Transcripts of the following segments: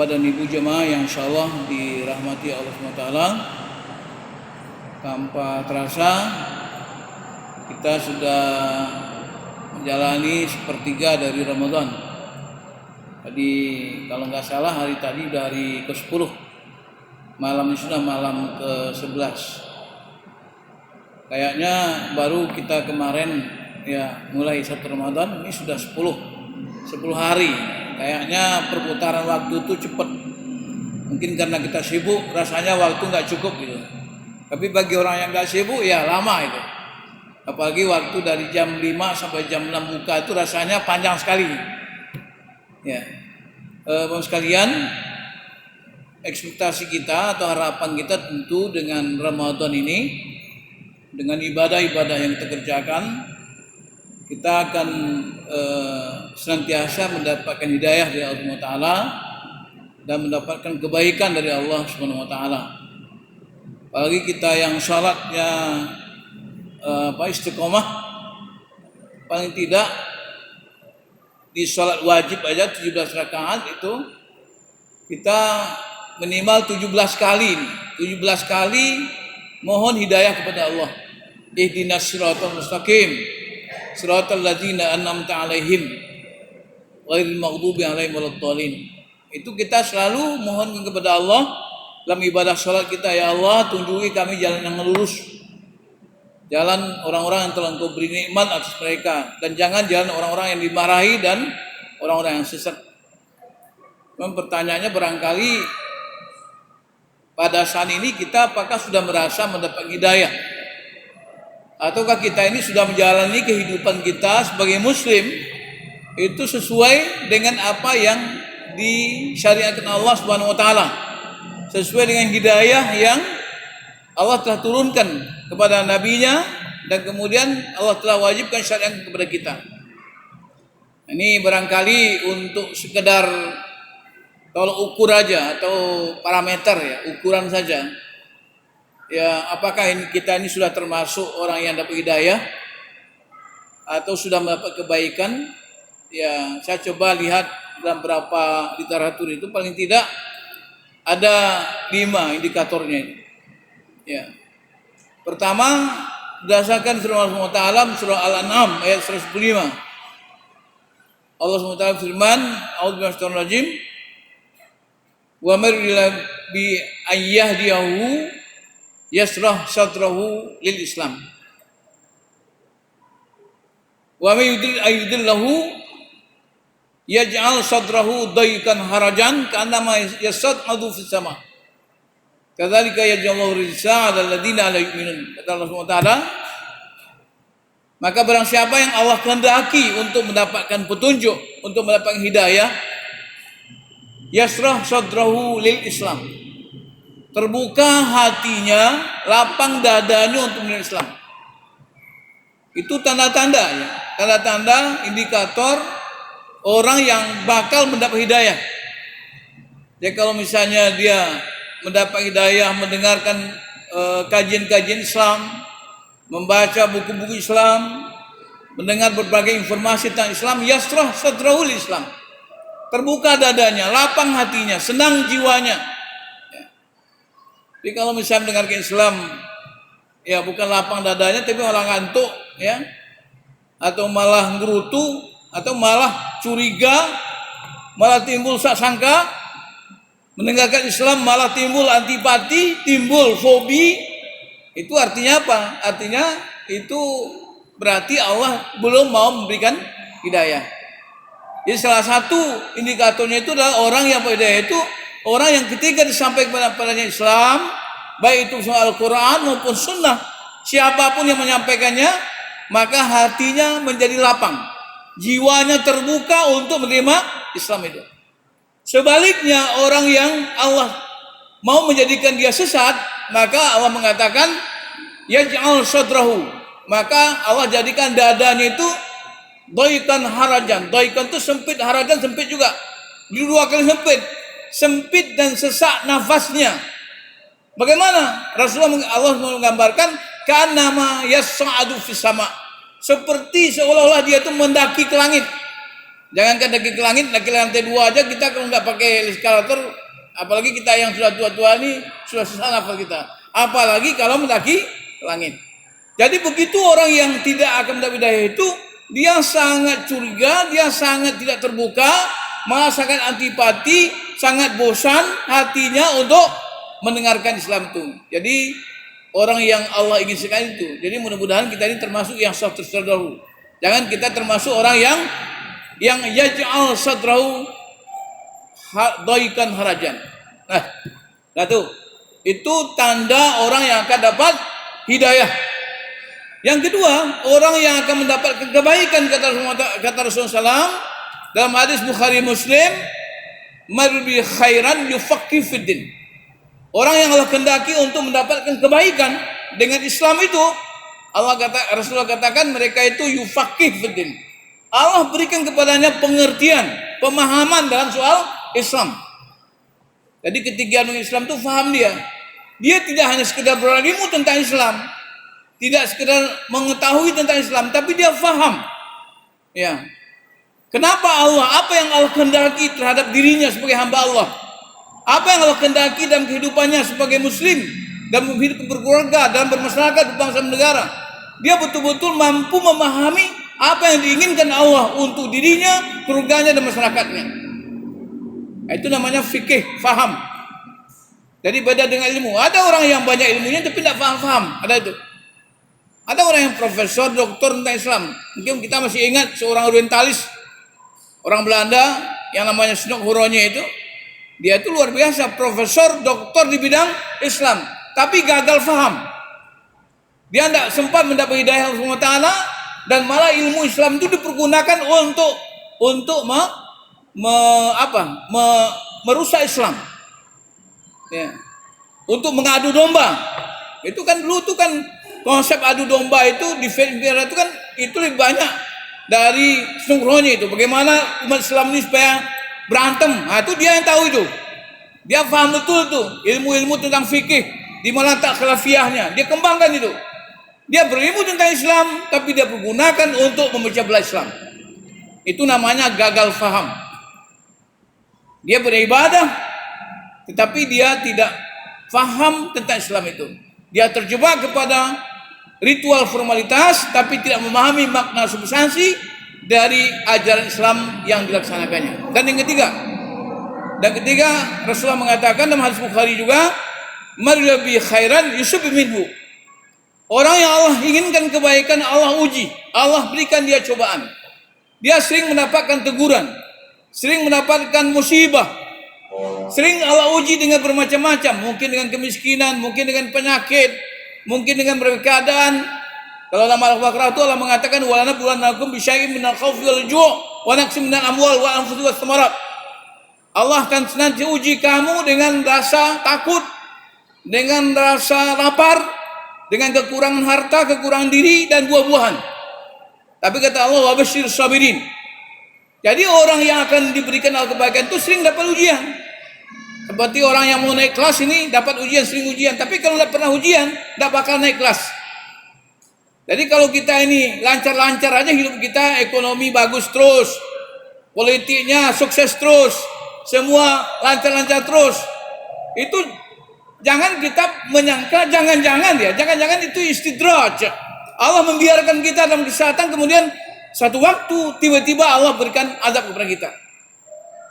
Bapak dan Ibu jemaah yang insyaallah dirahmati Allah SWT, tanpa terasa kita sudah menjalani sepertiga dari Ramadan. Tadi kalau nggak salah hari tadi udah hari ke-10, malam ini sudah malam ke-11. Kayaknya baru kita kemarin ya mulai 1 Ramadan, ini sudah 10 hari. Kayaknya perputaran waktu itu cepat. Mungkin karena kita sibuk, rasanya waktu nggak cukup gitu. Tapi bagi orang yang nggak sibuk ya lama itu. Apalagi waktu dari jam 5 sampai jam 6 buka itu rasanya panjang sekali. Ya, Bapak sekalian, ekspektasi kita atau harapan kita tentu dengan Ramadan ini, dengan ibadah-ibadah yang kita kerjakan, kita akan senantiasa mendapatkan hidayah dari Allah Taala dan mendapatkan kebaikan dari Allah Subhanahu Wa Taala. Apalagi kita yang salatnya istiqomah, paling tidak di salat wajib aja 17 rakaat itu kita minimal 17 kali, 17 kali mohon hidayah kepada Allah. Ihdinas siratal mustaqim, siratal ladzina an'amta 'alaihim ghairil maghdubi 'alaihim waladdallin. Itu kita selalu mohon kepada Allah dalam ibadah salat kita, ya Allah, tunjuki kami jalan yang lurus, jalan orang-orang yang telah Engkau beri nikmat atas mereka, dan jangan jalan orang-orang yang dimarahi dan orang-orang yang sesat. Memang pertanyaannya barangkali pada saat ini kita apakah sudah merasa mendapat hidayah? Ataukah kita ini sudah menjalani kehidupan kita sebagai muslim itu sesuai dengan apa yang disyariatkan Allah Subhanahu wa taala, sesuai dengan hidayah yang Allah telah turunkan kepada nabinya dan kemudian Allah telah wajibkan syariat kepada kita. Ini barangkali untuk sekedar tolak ukur aja atau parameter ya, ukuran saja. Ya, apakah kita ini sudah termasuk orang yang dapat hidayah atau sudah mendapat kebaikan? Ya, saya coba lihat dalam beberapa literatur itu paling tidak ada 5 indikatornya ini. Ya. Pertama, berdasarkan firman Allah Taala surah Al-An'am ayat 115. Allah SWT firman, A'udzu billahi rajim, wa mar bi ayyahdiyahu yasrah sadrahu lil Islam. Wa may yudillahu yaj'al sadrahu daykan harajan ka'annama yas'adu fis sama. Kadzalika yaj'alullahu rizqa 'alal ladzina la yu'minun. Kata Allah SWT, maka barang siapa yang Allah kehendaki untuk mendapatkan petunjuk, untuk mendapatkan hidayah, yasrah sadrahu lil Islam, terbuka hatinya, lapang dadanya untuk menerima Islam. Itu tanda-tanda ya, tanda-tanda indikator orang yang bakal mendapat hidayah. Jadi kalau misalnya dia mendapat hidayah, mendengarkan kajian-kajian Islam, membaca buku-buku Islam, mendengar berbagai informasi tentang Islam, yasrah sadrahu lil Islam, terbuka dadanya, lapang hatinya, senang jiwanya. Jadi kalau misalnya mendengarkan Islam, ya bukan lapang dadanya, tapi malah ngantuk, ya, atau malah ngerutu, atau malah curiga, malah timbul sangka, mendengarkan Islam malah timbul antipati, timbul fobi, itu artinya apa? Artinya itu berarti Allah belum mau memberikan hidayah. Jadi salah satu indikatornya itu adalah orang yang hidayah itu orang yang ketika disampaikan kepadanya Islam, baik itu soal Al-Quran maupun Sunnah, siapapun yang menyampaikannya, maka hatinya menjadi lapang, jiwanya terbuka untuk menerima Islam itu. Sebaliknya orang yang Allah mau menjadikan dia sesat, maka Allah mengatakan yaj'al sadrahu, maka Allah jadikan dadanya itu daykan harajan. Daykan itu sempit, harajan sempit juga, dua kali sempit. Sempit dan sesak nafasnya. Bagaimana? Allah menggambarkan ka'annama yas'adu fis sama, seperti seolah-olah dia itu mendaki ke langit. Jangankan daki ke langit, daki lantai 2 aja kita kalau nggak pakai eskalator, apalagi kita yang sudah tua-tua ini sudah susah nafas kita. Apalagi kalau mendaki ke langit. Jadi begitu orang yang tidak akan mendapat hidayah itu, dia sangat curiga, dia sangat tidak terbuka, malah sangat antipati, sangat bosan hatinya untuk mendengarkan Islam itu. Jadi orang yang Allah ingin sekali itu. Jadi mudah-mudahan kita ini termasuk yang saf terdahulu. Jangan kita termasuk orang yang yaj'al sadrahu daikan harajan. Nah tuh, itu tanda orang yang akan dapat hidayah. Yang kedua, orang yang akan mendapat kebaikan kata Rasulullah SAW dalam hadis Bukhari Muslim, marbi khairan yufaqqih fiddin. Orang yang Allah kehendaki untuk mendapatkan kebaikan dengan Islam itu, Rasulullah katakan mereka itu yufaqqih fiddin. Allah berikan kepadanya pengertian, pemahaman dalam soal Islam. Jadi ketika dengan Islam itu faham dia. Dia tidak hanya sekedar berilmu tentang Islam, tidak sekedar mengetahui tentang Islam, tapi dia faham. Ya. Kenapa Allah? Apa yang Allah kehendaki terhadap dirinya sebagai hamba Allah? Apa yang Allah kehendaki dalam kehidupannya sebagai Muslim, dalam hidup berkeluarga, dalam bermasyarakat, berbangsa negara? Dia betul-betul mampu memahami apa yang diinginkan Allah untuk dirinya, keluarganya, dan masyarakatnya. Itu namanya fikih, faham. Jadi beda dengan ilmu. Ada orang yang banyak ilmunya tapi tidak faham-faham. Ada itu. Ada orang yang profesor, doktor tentang Islam. Mungkin kita masih ingat seorang orientalis, orang Belanda yang namanya Snok Huronje itu. Dia itu luar biasa, profesor, doktor di bidang Islam, tapi gagal faham. Dia tidak sempat mendapat hidayah Allah SWT, dan malah ilmu Islam itu dipergunakan untuk merusak Islam. Ya. Untuk mengadu domba. Itu kan dulu tuh kan konsep adu domba itu di Filipina itu kan itu lebih banyak dari Sungkronya itu. Bagaimana umat Islam ini supaya berantem. Nah, itu dia yang tahu itu. Dia paham betul tuh ilmu-ilmu tentang fikih, di mana tak khilafiyahnya. Dia kembangkan itu. Dia berilmu tentang Islam, tapi dia pergunakan untuk memecah belah Islam. Itu namanya gagal faham. Dia beribadah, tetapi dia tidak faham tentang Islam itu. Dia terjebak kepada ritual formalitas, tapi tidak memahami makna substansi dari ajaran Islam yang dilaksanakannya. Dan yang ketiga, Rasulullah mengatakan dalam hadis Bukhari juga, marbi khairan yusuf minhu. Orang yang Allah inginkan kebaikan, Allah uji, Allah berikan dia cobaan. Dia sering mendapatkan teguran, sering mendapatkan musibah, sering Allah uji dengan bermacam-macam, mungkin dengan kemiskinan, mungkin dengan penyakit, mungkin dengan berbagai keadaan. Kalau dalam Al-Baqarah itu Allah mengatakan wala nabluwannakum bisyai'in minal khaufi wal ju' wa naqsin minal amwal wal anfusi was thamarat. Allah akan senantiasa uji kamu dengan rasa takut, dengan rasa lapar, dengan kekurangan harta, kekurangan diri, dan buah-buahan. Tapi kata Allah, wabashir sabirin. Jadi orang yang akan diberikan kebaikan itu sering dapat ujian. Seperti orang yang mau naik kelas ini dapat ujian, sering ujian. Tapi kalau tidak pernah ujian, tidak bakal naik kelas. Jadi kalau kita ini lancar-lancar aja hidup kita, ekonomi bagus terus, politiknya sukses terus, semua lancar-lancar terus, itu jangan kita menyangka, jangan-jangan itu istidraj. Allah membiarkan kita dalam kesehatan, kemudian satu waktu tiba-tiba Allah berikan azab kepada kita.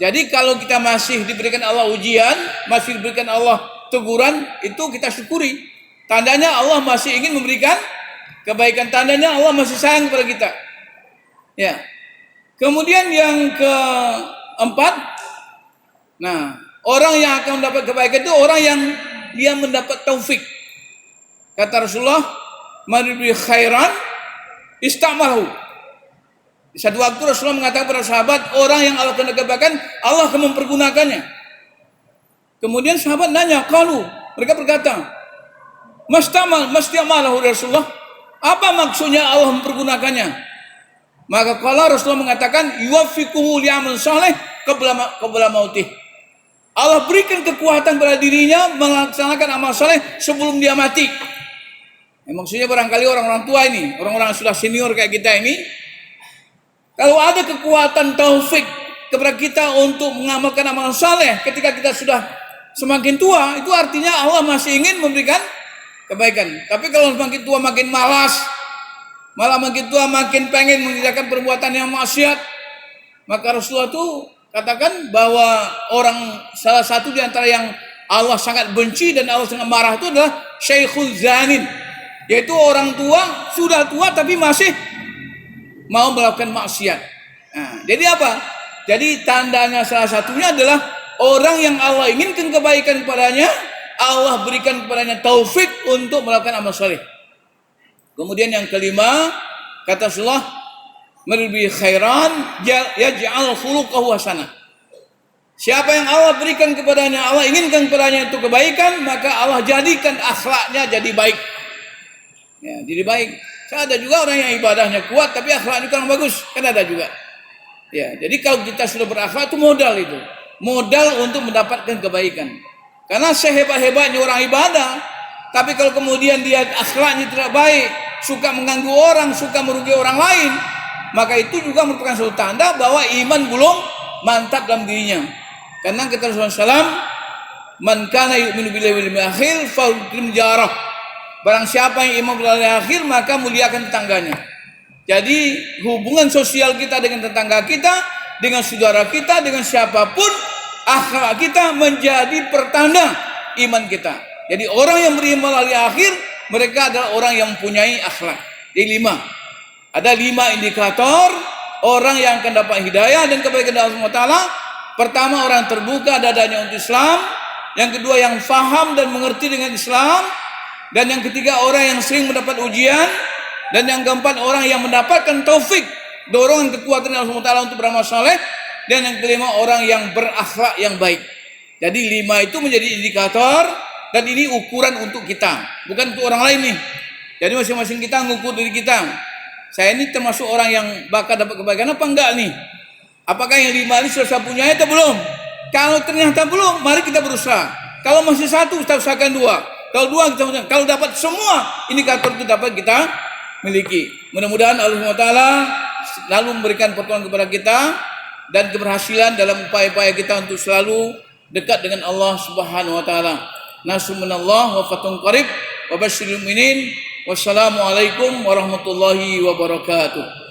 Jadi kalau kita masih diberikan Allah ujian, masih diberikan Allah teguran, itu kita syukuri. Tandanya Allah masih ingin memberikan kebaikan, tandanya Allah masih sayang kepada kita. Ya. Kemudian yang keempat, nah, orang yang akan mendapat kebaikan itu orang yang dia mendapat taufik. Kata Rasulullah, "Marbi khairan istamahu." Di satu waktu Rasulullah mengatakan kepada sahabat, orang yang Allah kehendaki kebaikan, Allah akan mempergunakannya. Kemudian sahabat nanya, mereka berkata, "Mastamalahu Rasulullah." Apa maksudnya Allah mempergunakannya? Maka kalau Rasulullah mengatakan, "Yuwaffiquhu li'amal saleh qabla mautih." Allah berikan kekuatan pada dirinya melaksanakan amal saleh sebelum dia mati. Maksudnya barangkali orang-orang tua ini, orang-orang yang sudah senior kayak kita ini, Kalau ada kekuatan taufik kepada kita untuk mengamalkan amal saleh ketika kita sudah semakin tua, itu artinya Allah masih ingin memberikan kebaikan. Tapi kalau semakin tua makin malas, malah makin tua makin pengen mengerjakan perbuatan yang maksiat, maka Rasulullah itu katakan bahwa salah satu di antara yang Allah sangat benci dan Allah sangat marah itu adalah Syekhul Zanin, yaitu orang tua, sudah tua tapi masih mau melakukan maksiat. Nah, jadi apa? Jadi tandanya salah satunya adalah orang yang Allah inginkan kebaikan kepadanya, Allah berikan kepadanya taufik untuk melakukan amal saleh. Kemudian yang kelima, kata Rasulullah, "Marbi khairan yaj'al khuluquhu hasanah." Siapa yang Allah berikan kepadanya, Allah inginkan kepadanya itu kebaikan, maka Allah jadikan akhlaknya jadi baik. Ya, jadi baik. Ada juga orang yang ibadahnya kuat tapi akhlaknya kurang bagus, kan ada juga. Ya, jadi kalau kita sudah berakhlak itu modal itu. Modal untuk mendapatkan kebaikan. Karena sehebat-hebatnya orang ibadah, tapi kalau kemudian dia akhlaknya tidak baik, suka mengganggu orang, suka merugi orang lain, maka itu juga merupakan suatu tanda bahwa iman belum mantap dalam dirinya. Karena kata Rasulullah SAW, "Man kana yu'minu billahi wal yawmil akhir falyukrim jarah." Barang siapa yang iman bil akhir, maka muliakan tetangganya. Jadi hubungan sosial kita dengan tetangga kita, dengan saudara kita, dengan siapapun, akhlak kita menjadi pertanda iman kita. Jadi orang yang beriman bil akhir, mereka adalah orang yang mempunyai akhlak. Jadi ada 5 indikator orang yang akan dapat hidayah dan kebaikan dari Allah SWT. Pertama, orang terbuka dadanya untuk Islam. Yang kedua, yang faham dan mengerti dengan Islam. Dan yang ketiga, orang yang sering mendapat ujian. Dan yang keempat, orang yang mendapatkan taufik, dorongan kekuatan Allah SWT untuk beramal saleh. Dan yang kelima, orang yang berakhlak yang baik. Jadi 5 itu menjadi indikator, dan ini ukuran untuk kita, bukan untuk orang lain nih. Jadi masing-masing kita mengukur diri kita. Saya ini termasuk orang yang bakal dapat kebaikan apa enggak nih? Apakah yang 5 ini sudah saya punya atau belum? Kalau ternyata belum, mari kita berusaha. Kalau masih 1, kita usahakan 2. Kalau 2, kita usahakan. Kalau dapat semua indikator itu dapat kita miliki. Mudah-mudahan Allah SWT selalu memberikan pertolongan kepada kita dan keberhasilan dalam upaya-upaya kita untuk selalu dekat dengan Allah Subhanahu wa taala. Nasrullah wa fatun qarib wa basyiril mu'minin. Wassalamualaikum warahmatullahi wabarakatuh.